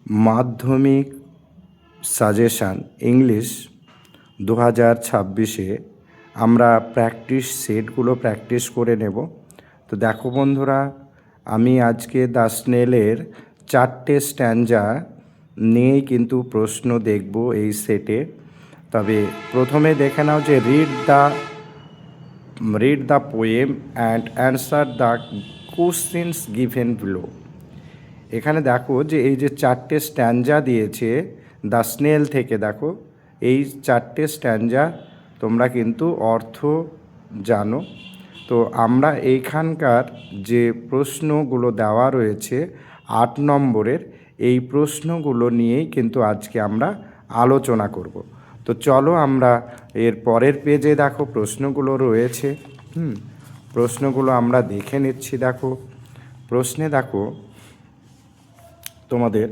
মাধ্যমিক suggestion English 2026-এ আমরা practice সেটগুলো প্র্যাকটিস করে নেব। তো দেখো বন্ধুরা, আমি আজকে দ্য স্নেলের 4টে স্ট্যাঞ্জা নিয়েই কিন্তু প্রশ্ন দেখব এই সেটে। তবে প্রথমে দেখে নাও যে read the poem and answer the questions given below. এখানে দেখো যে এই যে 4টে স্ট্যাঞ্জা দিয়েছে দ্য স্নেল থেকে, দেখো এই 4টে স্ট্যাঞ্জা তোমরা কিন্তু অর্থ জানো। তো আমরা এইখানকার যে প্রশ্নগুলো দেওয়া রয়েছে 8 নম্বরের, এই প্রশ্নগুলো নিয়েই কিন্তু আজকে আমরা আলোচনা করব। তো চলো আমরা এর পরের পেজে দেখো প্রশ্নগুলো রয়েছে। প্রশ্নগুলো আমরা দেখে নিচ্ছি। দেখো প্রশ্নে দেখো তোমাদের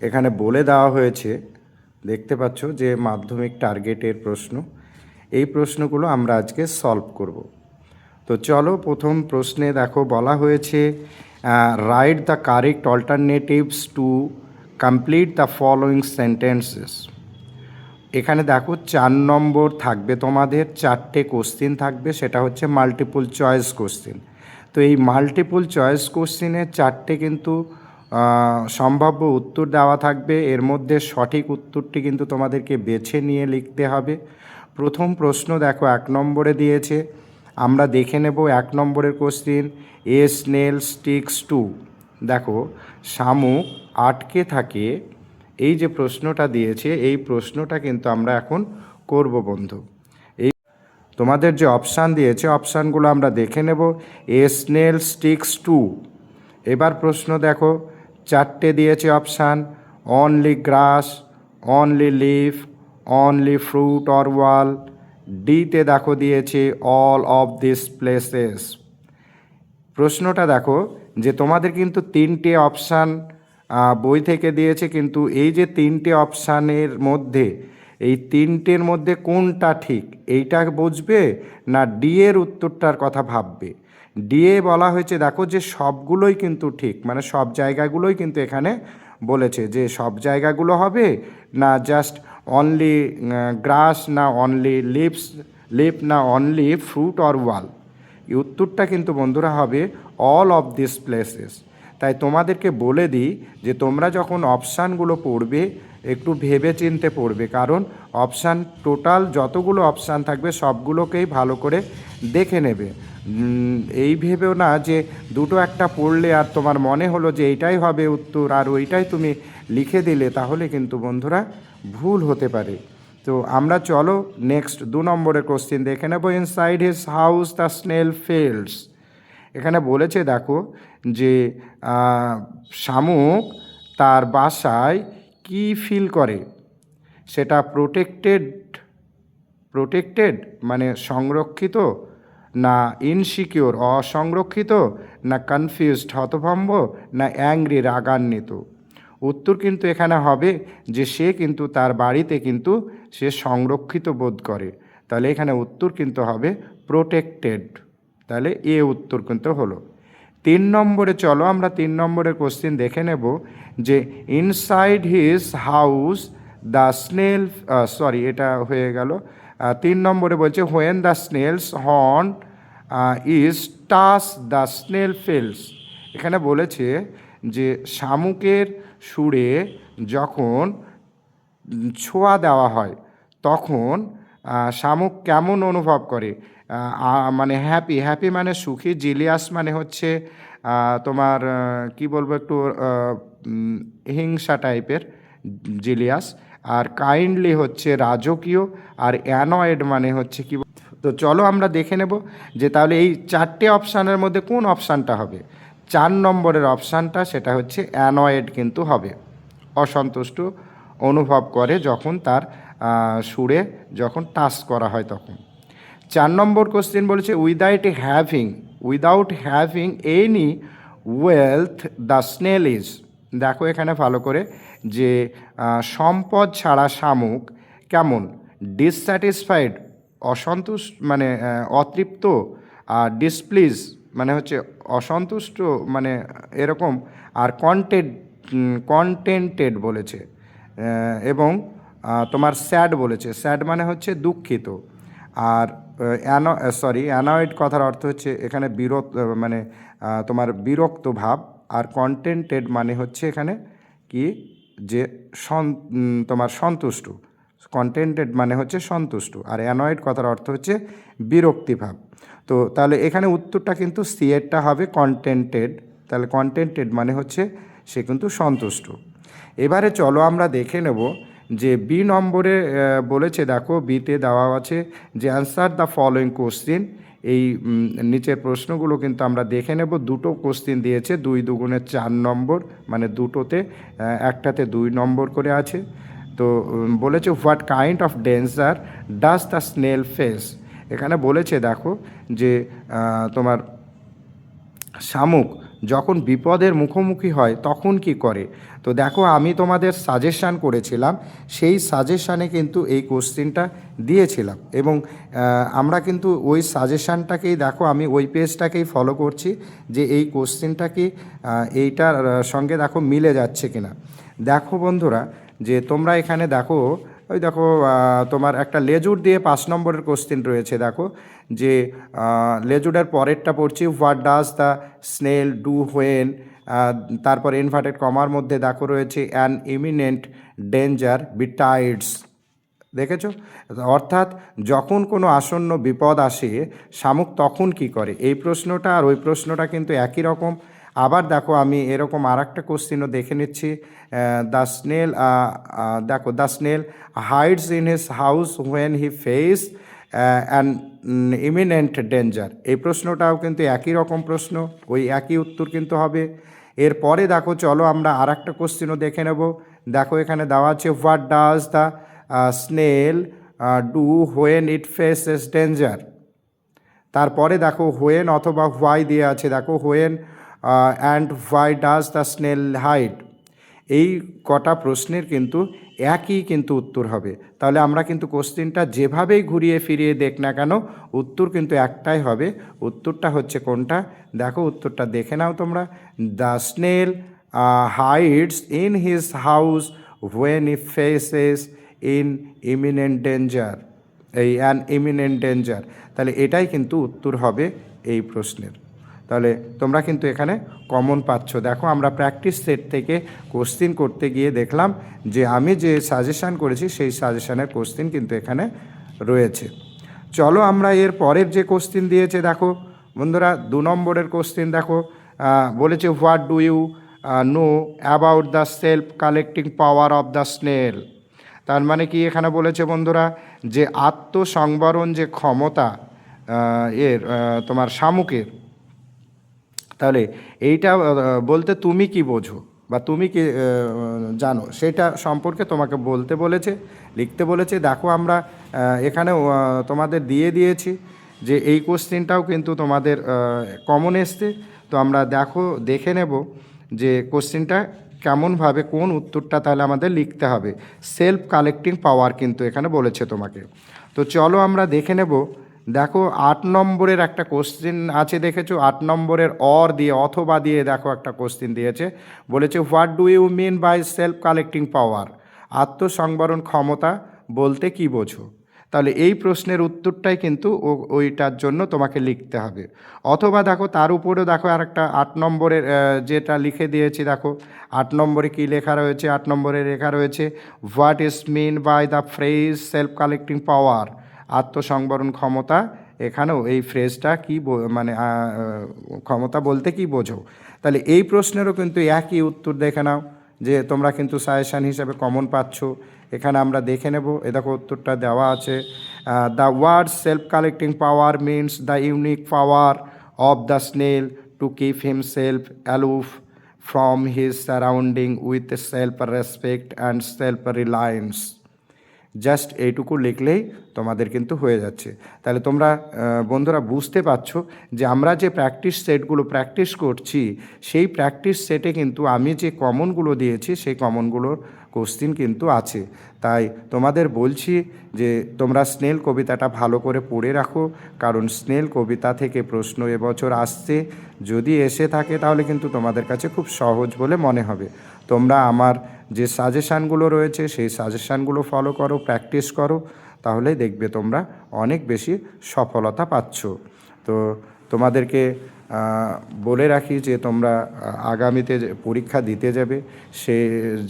এখানে বলে দেওয়া হয়েছে, দেখতে পাচ্ছ যে মাধ্যমিক টার্গেটের প্রশ্ন। এই প্রশ্নগুলো আমরা আজকে সলভ করব। তো চলো প্রথম প্রশ্নে দেখো বলা হয়েছে write the correct alternatives to complete the following sentences. এখানে দেখো 4 নম্বর থাকবে, তোমাদের 4টে কোশ্চিন থাকবে, সেটা হচ্ছে মাল্টিপল চয়েস কোশ্চিন। তো এই মাল্টিপল চয়েস কোশ্চিনে 4টে কিন্তু সম্ভাব্য উত্তর দেওয়া থাকবে। এর মধ্যে সঠিক উত্তরটি কিন্তু তোমাদেরকে বেছে নিয়ে লিখতে হবে। প্রথম প্রশ্ন দেখো 1 নম্বরে দিয়েছে, আমরা দেখে নেব 1 নম্বরের question. A snail sticks to, দেখো শামুক আটকে থাকে, এই যে প্রশ্নটা দিয়েছে এই প্রশ্নটা কিন্তু আমরা এখন করব বন্ধু। এই তোমাদের যে অপশান দিয়েছে অপশানগুলো আমরা দেখে নেব। এ স্নেল স্টিক্স টু, এবার প্রশ্ন দেখো 4টে দিয়েছে option. Only glass, only leaf, only fruit or ওয়াল। ডিতে দেখো দিয়েছে অল অফ দিস প্লেসেস। প্রশ্নটা দেখো যে তোমাদের কিন্তু 3টে অপশান বই থেকে দিয়েছে, কিন্তু এই যে 3টে অপশানের মধ্যে এই 3টের মধ্যে কোনটা ঠিক এইটা বুঝবে না ডি এর উত্তরটার কথা ভাববে। ডিএ বলা হয়েছে দেখো যে সবগুলোই কিন্তু ঠিক, মানে সব জায়গাগুলোই কিন্তু এখানে বলেছে যে সব জায়গাগুলো হবে, না জাস্ট অনলি গ্রাস, না অনলি লিপ, না অনলি ফ্রুট অর ওয়াল। এই উত্তরটা কিন্তু বন্ধুরা হবে অল অফ দিস প্লেসেস। তাই তোমাদেরকে বলে দিই যে তোমরা যখন অপশানগুলো পড়বে একটু ভেবে চিনতে পড়বে, কারণ অপশান টোটাল যতগুলো অপশান থাকবে সবগুলোকেই ভালো করে দেখে নেবে। এই ভেবেও না যে দুটো একটা পড়লে আর তোমার মনে হলো যে এইটাই হবে উত্তর আর ওইটাই তুমি লিখে দিলে, তাহলে কিন্তু বন্ধুরা ভুল হতে পারে। তো আমরা চলো নেক্সট 2 নম্বরের কোশ্চেন দেখে নেব। Inside his house the snail fields. এখানে বলেছে দেখো যে শামুক তার বাসায় কি ফিল করে, সেটা প্রোটেক্টেড মানে সংরক্ষিত, না ইনসিকিওর অসংরক্ষিত, না কনফিউজড হতভম্ব, না অ্যাংরি রাগান্বিত। উত্তর কিন্তু এখানে হবে যে সে কিন্তু তার বাড়িতে কিন্তু সে সংরক্ষিত বোধ করে। তাহলে এখানে উত্তর কিন্তু হবে প্রোটেক্টেড। তাহলে এ উত্তর কিন্তু হলো। 3 নম্বরে চলো আমরা 3 নম্বরের কোশ্চেন দেখে নেব যে inside his house the snail, এটা হয়ে গেল। 3 নম্বরে বলছে when the snails horn is touch the snail fields. এখানে বলেছে যে শামুকের সুরে যখন ছোঁয়া দেওয়া হয় তখন শামুক কেমন অনুভব করে, মানে হ্যাপি মানে সুখী, জিলিয়াস মানে হচ্ছে তোমার কি বলবো একটু হিংসা টাইপের জিলিয়াস, আর কাইন্ডলি হচ্ছে রাজকীয়, আর অ্যানয়েড মানে হচ্ছে কি। তো চলো আমরা দেখে নেব যে তাহলে এই 4টে অপশানের মধ্যে কোন অপশানটা হবে। 4 নম্বরের অপশানটা সেটা হচ্ছে অ্যানয়েড কিন্তু হবে, অসন্তুষ্ট অনুভব করে যখন তার সুরে যখন টাচ করা হয় তখন। 4 নম্বর কোশ্চেন বলেছে without having any wealth the snail is. দেখো এখানে ভালো করে যে সম্পদ ছাড়া শামুক কেমন, ডিসস্যাটিসফাইড অসন্তুষ্ট মানে অতৃপ্ত, আর ডিসপ্লিজ মানে হচ্ছে অসন্তুষ্ট মানে এরকম, আর কন্টেন্টেড বলেছে এবং তোমার স্যাড বলেছে। স্যাড মানে হচ্ছে দুঃখিত। আর অ্যানয়েড কথার অর্থ হচ্ছে এখানে মানে তোমার বিরক্ত ভাব। আর কন্টেন্টেড মানে হচ্ছে এখানে কি যে তোমার সন্তুষ্ট। কন্টেন্টেড মানে হচ্ছে সন্তুষ্ট। আর অ্যানয়েড কথার অর্থ হচ্ছে বিরক্তিভাব। তো তাহলে এখানে উত্তরটা কিন্তু সি এরটা হবে কন্টেন্টেড। তাহলে কন্টেন্টেড মানে হচ্ছে সে কিন্তু সন্তুষ্ট। এবারে চলো আমরা দেখে নেব যে বি নম্বরে বলেছে, দেখো বিতে দেওয়া আছে যে অ্যান্সার দ্য ফলোয়িং কোশ্চিন। এই নিচের প্রশ্নগুলো কিন্তু আমরা দেখে নেব। দুটো কোশ্চিন দিয়েছে, 2 দুগুণে 4 নম্বর, মানে দুটোতে একটাতে 2 নম্বর করে আছে। তো বলেছে what kind of danger does the snail face. এখানে বলেছে দেখো যে তোমার শামুক যখন বিপদের মুখোমুখি হয় তখন কি করে। তো দেখো আমি তোমাদের সাজেশান করেছিলাম, সেই সাজেশানে কিন্তু এই কোশ্চিনটা দিয়েছিলাম এবং আমরা কিন্তু ওই সাজেশানটাকেই দেখো আমি ওই পেজটাকেই ফলো করছি যে এই কোশ্চিনটা কি এইটার সঙ্গে দেখো মিলে যাচ্ছে কিনা। দেখো বন্ধুরা যে তোমরা এখানে দেখো ওই দেখো তোমার একটা লেজুর দিয়ে 5 নম্বরের কোশ্চেন রয়েছে। দেখো যে লেজুরের পরেরটা পড়ছি, what does the snail do when, তারপর ইনভার্টেড কমার মধ্যে দেখো রয়েছে অ্যান ইমিনেন্ট ডেঞ্জার বিটাইডস। দেখেছো, অর্থাৎ যখন কোনো আসন্ন বিপদ আসে শামুক তখন কি করে। এই প্রশ্নটা আর ওই প্রশ্নটা কিন্তু একই রকম। আবার দেখো আমি এরকম আর একটা কোশ্চিনও দেখে নিচ্ছি। দ্য স্নেল দেখো the snail hides in his house when he face an eminent danger. এই প্রশ্নটাও কিন্তু একই রকম প্রশ্ন, ওই একই উত্তর কিন্তু হবে। এরপরে দেখো চলো আমরা আর একটা কোশ্চিনও দেখে নেব। দেখো এখানে দেওয়া আছে what does the snail do when it faces danger. তারপরে দেখো হোয়েন অথবা হোয়াই দিয়ে আছে। দেখো when and why does the snail hide. এই কটা প্রশ্নের কিন্তু একই কিন্তু উত্তর হবে। তাহলে আমরা কিন্তু কোশ্চিনটা যেভাবেই ঘুরিয়ে ফিরিয়ে দেখ না কেন উত্তর কিন্তু একটাই হবে। উত্তরটা হচ্ছে কোনটা, দেখো উত্তরটা দেখে নাও তোমরা। The snail hides in his house when he faces in eminent danger, এই অ্যান ইমিনেন্ট ডেঞ্জার। তাহলে এটাই কিন্তু উত্তর হবে এই প্রশ্নের। তাহলে তোমরা কিন্তু এখানে কমন পাচ্ছ। দেখো আমরা প্র্যাকটিস সেট থেকে কোশ্চিন করতে গিয়ে দেখলাম যে আমি যে সাজেশান করেছি সেই সাজেশানের কোশ্চিন কিন্তু এখানে রয়েছে। চলো আমরা এর পরের যে কোশ্চিন দিয়েছে দেখো বন্ধুরা 2 নম্বরের কোশ্চিন। দেখো বলেছে what do you know about the self collecting power of the snail. তার মানে কি এখানে বলেছে বন্ধুরা যে আত্মসংবরণ যে ক্ষমতা এর তোমার শামুকের, তাহলে এইটা বলতে তুমি কি বোঝো বা তুমি কি জানো সেটা সম্পর্কে তোমাকে বলতে বলেছে, লিখতে বলেছে। দেখো আমরা এখানে তোমাদের দিয়ে দিয়েছি যে এই কোশ্চেনটাও কিন্তু তোমাদের কমন এসছে। তো আমরা দেখে নেব যে কোশ্চেনটা কেমনভাবে কোন উত্তরটা তাহলে আমাদের লিখতে হবে। সেলফ কালেক্টিং পাওয়ার কিন্তু এখানে বলেছে তোমাকে। তো চলো আমরা দেখে নেব। দেখো 8 নম্বরের একটা কোশ্চেন আছে, দেখেছো 8 নম্বরের অর দিয়ে অথবা দিয়ে দেখো একটা কোশ্চেন দিয়েছে। বলেছে what do you mean by self collecting power, আত্মসংবরণ ক্ষমতা বলতে কি বোঝো। তাহলে এই প্রশ্নের উত্তরটাই কিন্তু ওইটার জন্য তোমাকে লিখতে হবে। অথবা দেখো তার উপরেও দেখো আর একটা 8 নম্বরের যেটা লিখে দিয়েছি। দেখো 8 নম্বরে কী লেখা রয়েছে, 8 নম্বরে লেখা রয়েছে what is mean by the phrase self collecting power, আত্মসংবরণ ক্ষমতা। এখানেও এই ফ্রেজটা কি মানে ক্ষমতা বলতে কি বোঝো। তাহলে এই প্রশ্নেরও কিন্তু একই উত্তর দেখে নাও যে তোমরা কিন্তু সাজেশান হিসেবে কমন পাচ্ছ। এখানে আমরা দেখে নেব। এ দেখো উত্তরটা দেওয়া আছে। The word self collecting power means the unique power of the snail to keep himself aloof from his surrounding with self respect and self reliance. Just এইটুকু লিখলেই তোমাদের কিন্তু হয়ে যাচ্ছে। তাহলে তোমরা বন্ধুরা বুঝতে পারছো যে আমরা যে প্র্যাকটিস সেটগুলো প্র্যাকটিস করছি সেই প্র্যাকটিস সেটে কিন্তু আমি যে কমনগুলো দিয়েছি সেই কমনগুলোর কোশ্চিন কিন্তু আছে। তাই তোমাদের বলছি যে তোমরা স্নেল কবিতাটা ভালো করে পড়ে রাখো, কারণ স্নেল কবিতা থেকে প্রশ্ন এবছর আসছে। যদি এসে থাকে তাহলে কিন্তু তোমাদের কাছে খুব সহজ বলে মনে হবে। তোমরা আমার যে সাজেশানগুলো রয়েছে সেই সাজেশানগুলো ফলো করো, প্র্যাকটিস করো, তাহলেই দেখবে তোমরা অনেক বেশি সফলতা পাচ্ছ। তো তোমাদেরকে বলে রাখি যে তোমরা আগামীতে যে পরীক্ষা দিতে যাবে সে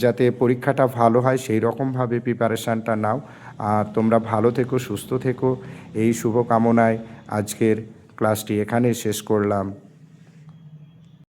যাতে পরীক্ষাটা ভালো হয় সেই রকমভাবে প্রিপারেশানটা নাও। আর তোমরা ভালো থেকো, সুস্থ থেকো, এই শুভকামনায় আজকের ক্লাসটি এখানেই শেষ করলাম।